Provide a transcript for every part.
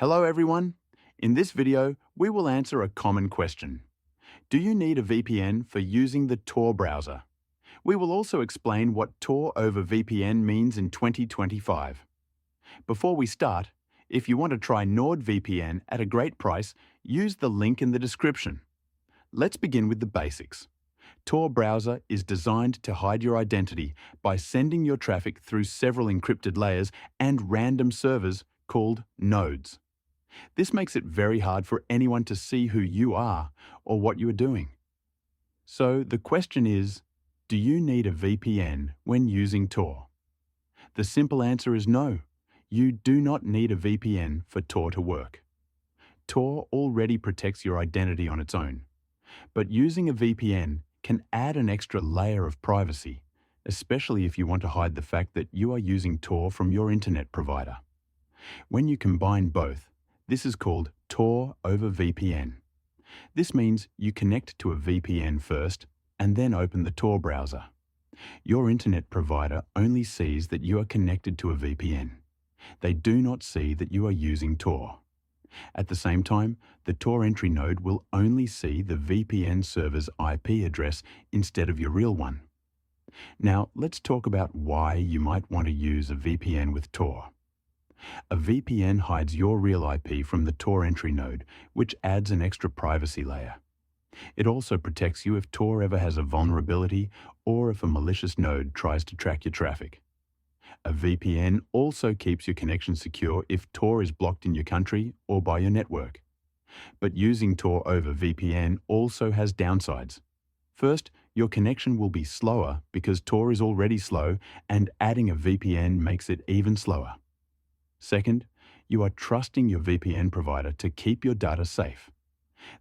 Hello everyone. In this video, we will answer a common question. Do you need a VPN for using the TOR browser? We will also explain what TOR over VPN means in 2025. Before we start, if you want to try NordVPN at a great price, use the link in the description. Let's begin with the basics. Tor browser is designed to hide your identity by sending your traffic through several encrypted layers and random servers called nodes. This makes it very hard for anyone to see who you are or what you are doing. So the question is, do you need a VPN when using Tor? The simple answer is no. You do not need a VPN for Tor to work. Tor already protects your identity on its own. But using a VPN can add an extra layer of privacy, especially if you want to hide the fact that you are using Tor from your internet provider. When you combine both, this is called TOR over VPN. This means you connect to a VPN first and then open the Tor browser. Your internet provider only sees that you are connected to a VPN. They do not see that you are using Tor. At the same time, the Tor entry node will only see the VPN server's IP address instead of your real one. Now, let's talk about why you might want to use a VPN with Tor. A VPN hides your real IP from the Tor entry node, which adds an extra privacy layer. It also protects you if Tor ever has a vulnerability or if a malicious node tries to track your traffic. A VPN also keeps your connection secure if Tor is blocked in your country or by your network. But using Tor over VPN also has downsides. First, your connection will be slower because Tor is already slow, and adding a VPN makes it even slower. Second, you are trusting your VPN provider to keep your data safe.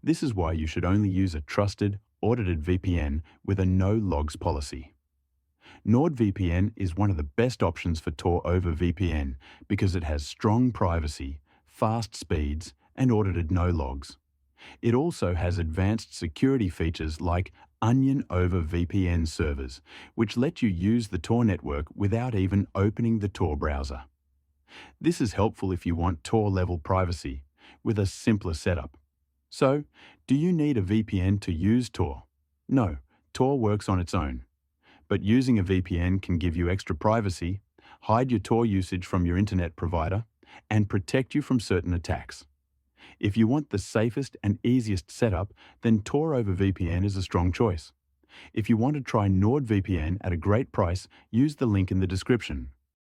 This is why you should only use a trusted, audited VPN with a no-logs policy. NordVPN is one of the best options for Tor over VPN because it has strong privacy, fast speeds, and audited no-logs. It also has advanced security features like Onion over VPN servers, which let you use the Tor network without even opening the Tor browser. This is helpful if you want Tor-level privacy with a simpler setup. So, do you need a VPN to use Tor? No, Tor works on its own. But using a VPN can give you extra privacy, hide your Tor usage from your internet provider, and protect you from certain attacks. If you want the safest and easiest setup, then Tor over VPN is a strong choice. If you want to try NordVPN at a great price, use the link in the description.